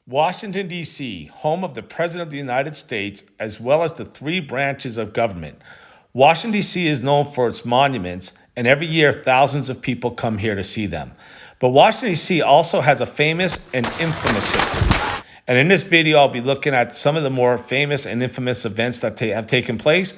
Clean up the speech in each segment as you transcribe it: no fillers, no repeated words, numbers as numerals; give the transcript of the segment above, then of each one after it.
Washington, D.C., home of the President of the United States, as well as the three branches of government. Washington, D.C. is known for its monuments, and every year thousands of people come here to see them. But Washington, D.C. also has a famous and infamous history. And in this video, I'll be looking at some of the more famous and infamous events that have taken place,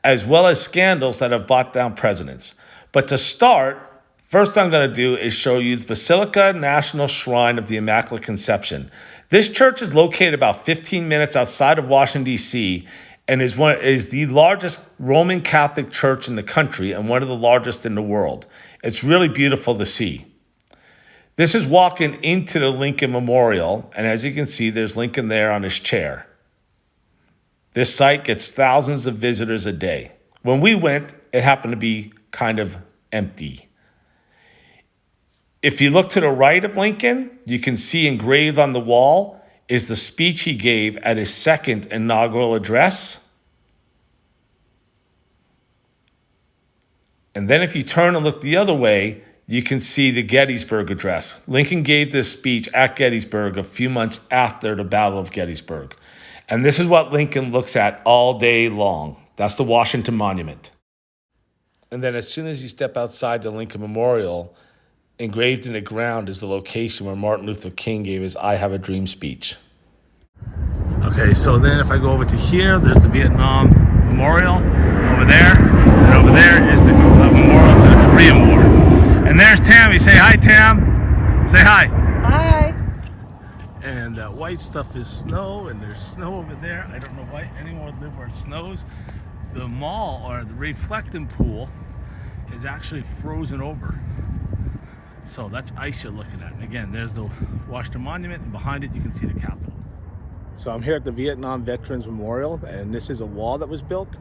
as well as scandals that have brought down presidents. But to start, first I'm going to do is show you the Basilica National Shrine of the Immaculate Conception. This church is located about 15 minutes outside of Washington, D.C., and is the largest Roman Catholic church in the country and one of the largest in the world. It's really beautiful to see. This is walking into the Lincoln Memorial, and as you can see, there's Lincoln there on his chair. This site gets thousands of visitors a day. When we went, it happened to be kind of empty. If you look to the right of Lincoln, you can see engraved on the wall is the speech he gave at his second inaugural address. And then if you turn and look the other way, you can see the Gettysburg Address. Lincoln gave this speech at Gettysburg a few months after the Battle of Gettysburg. And this is what Lincoln looks at all day long. That's the Washington Monument. And then as soon as you step outside the Lincoln Memorial, engraved in the ground is the location where Martin Luther King gave his I Have a Dream speech. Okay, so then if I go over to here, there's the Vietnam Memorial over there, and over there is the memorial to the Korean War. And there's Tammy. Say hi, Tam. Say hi. Hi. And that white stuff is snow, and there's snow over there. I don't know why anyone would live where it snows. The mall, or the reflecting pool, is actually frozen over. So that's ice you're looking at. And again, there's the Washington Monument, and behind it you can see the Capitol. So I'm here at the Vietnam Veterans Memorial, and this is a wall that was built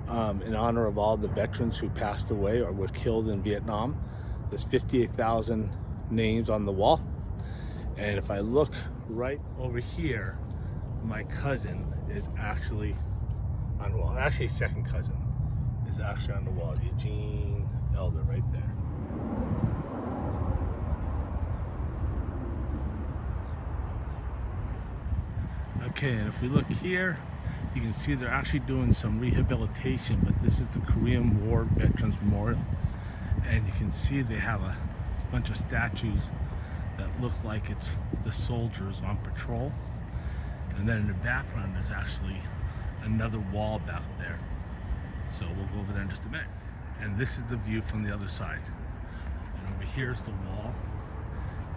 in honor of all the veterans who passed away or were killed in Vietnam. There's 58,000 names on the wall. And if I look right over here, my cousin is actually on the wall. Actually, second cousin is actually on the wall. Eugene Elder right there. Okay, and if we look here, you can see they're actually doing some rehabilitation, but this is the Korean War Veterans Memorial. And you can see they have a bunch of statues that look like it's the soldiers on patrol. And then in the background, there's actually another wall back there. So we'll go over there in just a minute. And this is the view from the other side. And over here's the wall.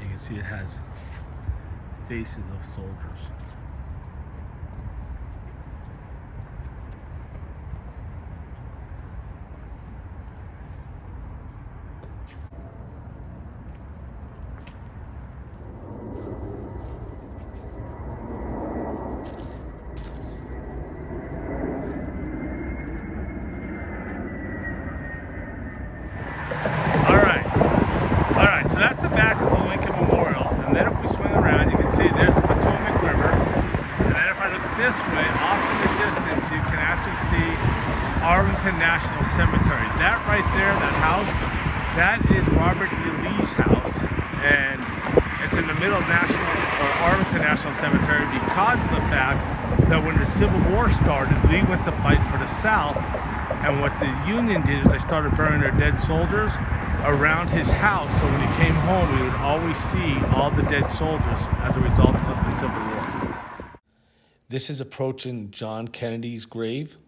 You can see it has faces of soldiers. That's the back of the Lincoln Memorial, and then if we swing around, you can see there's the Potomac River, and then if I look this way, off in the distance, you can actually see Arlington National Cemetery. That right there, that house, that is Robert E. Lee's house, and it's in the middle of Arlington National Cemetery because of the fact that when the Civil War started, Lee went to fight for the South, and what the Union did is they started burning their dead soldiers around his house, so when he came home we would always see all the dead soldiers as a result of the Civil War. This is approaching John Kennedy's grave,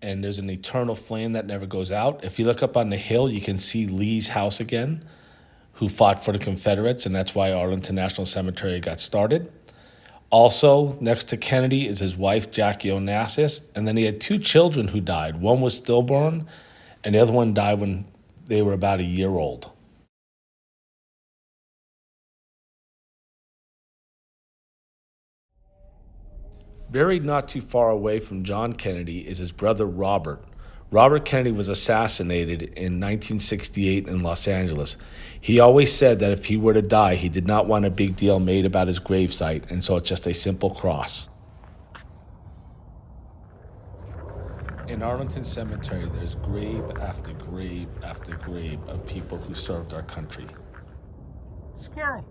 and there's an eternal flame that never goes out. If you look up on the hill, you can see Lee's house again, who fought for the Confederates, and that's why Arlington National Cemetery got started. Also, next to Kennedy is his wife, Jackie Onassis, and then he had two children who died. One was stillborn, and the other one died when they were about a year old. Buried not too far away from John Kennedy is his brother Robert. Robert Kennedy was assassinated in 1968 in Los Angeles. He always said that if he were to die, he did not want a big deal made about his gravesite, and so it's just a simple cross. In Arlington Cemetery, there's grave after grave after grave of people who served our country. Squirrel!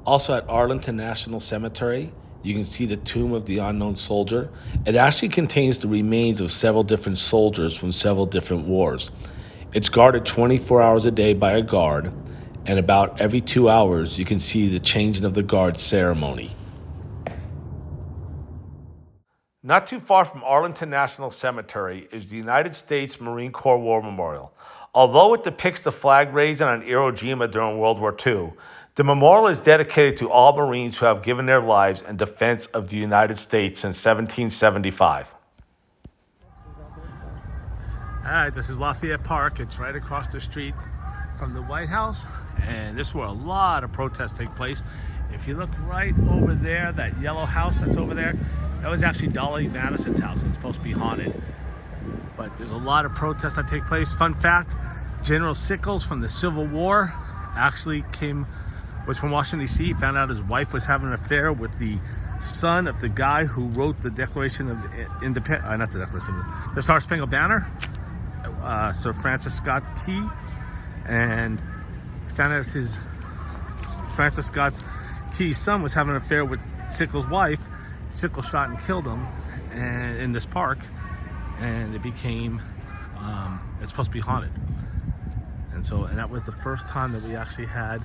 Also at Arlington National Cemetery, you can see the tomb of the unknown soldier. It actually contains the remains of several different soldiers from several different wars. It's guarded 24 hours a day by a guard, and about every 2 hours you can see the changing of the guard ceremony. Not too far from Arlington National Cemetery is the United States Marine Corps War Memorial. Although it depicts the flag raising on Iwo Jima during World War II, the memorial is dedicated to all Marines who have given their lives in defense of the United States since 1775. All right, this is Lafayette Park. It's right across the street from the White House, and this is where a lot of protests take place. If you look right over there, that yellow house that's over there, that was actually Dolly Madison's house. It's supposed to be haunted. But there's a lot of protests that take place. Fun fact, General Sickles from the Civil War actually was from Washington, D.C. He found out his wife was having an affair with the son of the guy who wrote the Declaration of Independence, not the Declaration, the Star Spangled Banner, Sir Francis Scott Key, and found out Francis Scott Key's son was having an affair with Sickles' wife. Sickles shot and killed him in this park, and it became, it's supposed to be haunted. And that was the first time that we actually had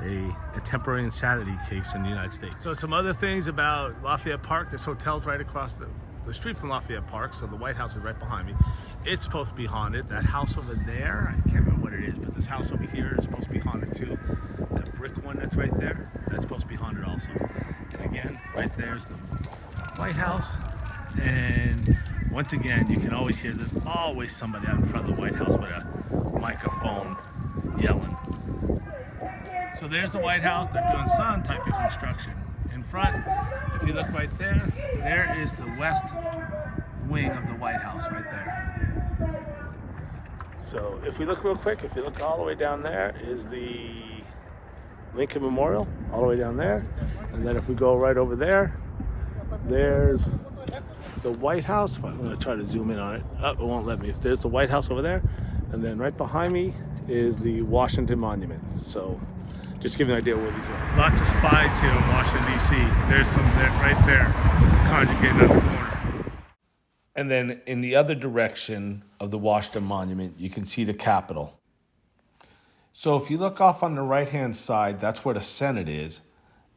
a temporary insanity case in the United States. So some other things about Lafayette Park, this hotel's right across the street from Lafayette Park, so the White House is right behind me. It's supposed to be haunted. That house over there, I can't remember what it is, but this house over here is supposed to be haunted too. That brick one that's right there, that's supposed to be haunted also. And again, right there's the White House. And once again, you can always hear there's always somebody out in front of the White House with a microphone yelling. So there's the White House. They're doing some type of construction. In front, if you look right there, there is the west wing of the White House right there. So if we look real quick, if you look all the way down there is the Lincoln Memorial, all the way down there. And then if we go right over there, there's the White House. I'm going to try to zoom in on it. Oh, it won't let me. There's the White House over there. And then right behind me is the Washington Monument. So just give you an idea where these are. Lots of spies here in Washington, D.C. There's some right there, conjugating on the corner. And then in the other direction of the Washington Monument, you can see the Capitol. So if you look off on the right-hand side, that's where the Senate is.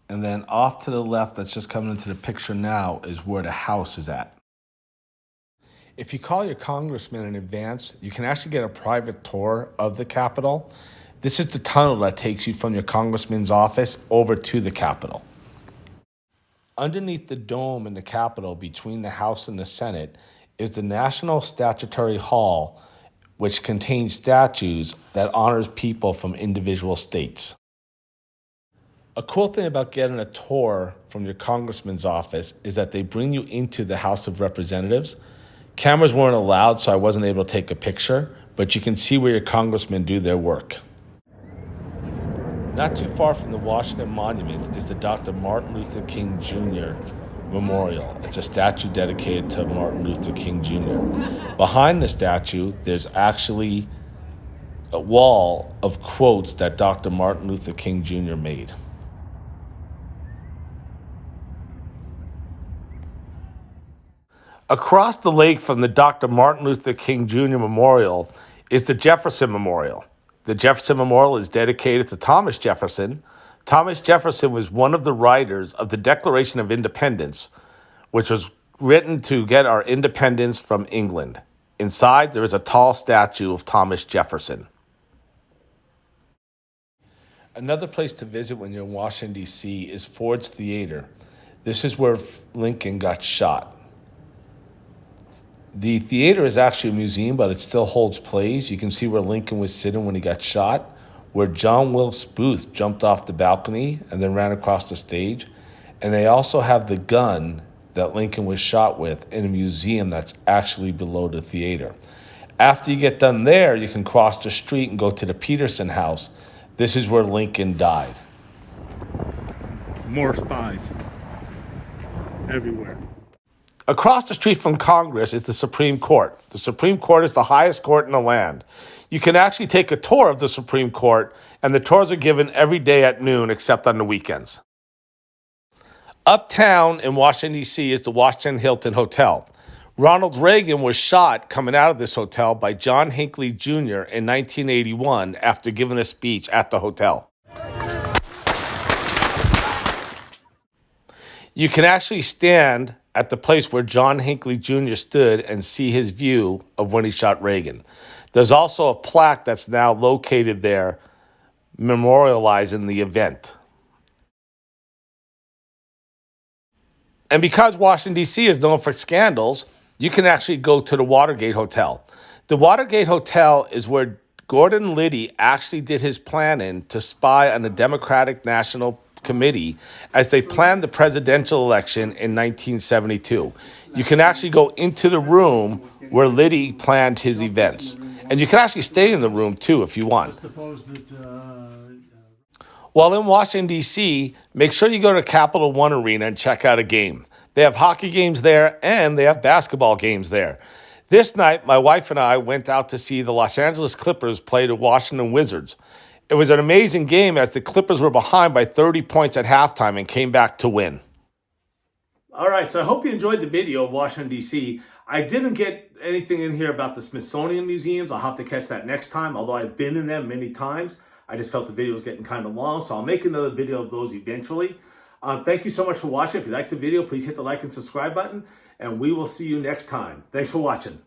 And then off to the left, that's just coming into the picture now, is where the House is at. If you call your congressman in advance, you can actually get a private tour of the Capitol. This is the tunnel that takes you from your congressman's office over to the Capitol. Underneath the dome in the Capitol, between the House and the Senate, is the National Statuary Hall, which contains statues that honors people from individual states. A cool thing about getting a tour from your congressman's office is that they bring you into the House of Representatives. Cameras weren't allowed, so I wasn't able to take a picture, but you can see where your congressmen do their work. Not too far from the Washington Monument is the Dr. Martin Luther King Jr. Memorial. It's a statue dedicated to Martin Luther King Jr. Behind the statue, there's actually a wall of quotes that Dr. Martin Luther King Jr. made. Across the lake from the Dr. Martin Luther King Jr. Memorial is the Jefferson Memorial. The Jefferson Memorial is dedicated to Thomas Jefferson. Thomas Jefferson was one of the writers of the Declaration of Independence, which was written to get our independence from England. Inside, there is a tall statue of Thomas Jefferson. Another place to visit when you're in Washington, D.C. is Ford's Theater. This is where Lincoln got shot. The theater is actually a museum, but it still holds plays. You can see where Lincoln was sitting when he got shot, where John Wilkes Booth jumped off the balcony and then ran across the stage. And they also have the gun that Lincoln was shot with in a museum that's actually below the theater. After you get done there, you can cross the street and go to the Peterson House. This is where Lincoln died. More spies everywhere. Across the street from Congress is the Supreme Court. The Supreme Court is the highest court in the land. You can actually take a tour of the Supreme Court, and the tours are given every day at noon except on the weekends. Uptown in Washington, D.C. is the Washington Hilton Hotel. Ronald Reagan was shot coming out of this hotel by John Hinckley Jr. in 1981 after giving a speech at the hotel. You can actually stand at the place where John Hinckley Jr. stood and see his view of when he shot Reagan. There's also a plaque that's now located there memorializing the event. And because Washington, D.C. is known for scandals, you can actually go to the Watergate Hotel. The Watergate Hotel is where Gordon Liddy actually did his planning to spy on the Democratic National Committee as they planned the presidential election in 1972. You can actually go into the room where Liddy planned his events. And you can actually stay in the room, too, if you want. While in Washington, D.C., make sure you go to Capital One Arena and check out a game. They have hockey games there, and they have basketball games there. This night, my wife and I went out to see the Los Angeles Clippers play the Washington Wizards. It was an amazing game as the Clippers were behind by 30 points at halftime and came back to win. All right, so I hope you enjoyed the video of Washington, D.C. I didn't get anything in here about the Smithsonian museums. I'll have to catch that next time, although I've been in them many times. I just felt the video was getting kind of long, so I'll make another video of those eventually. Thank you so much for watching. If you liked the video, please hit the like and subscribe button, and we will see you next time. Thanks for watching.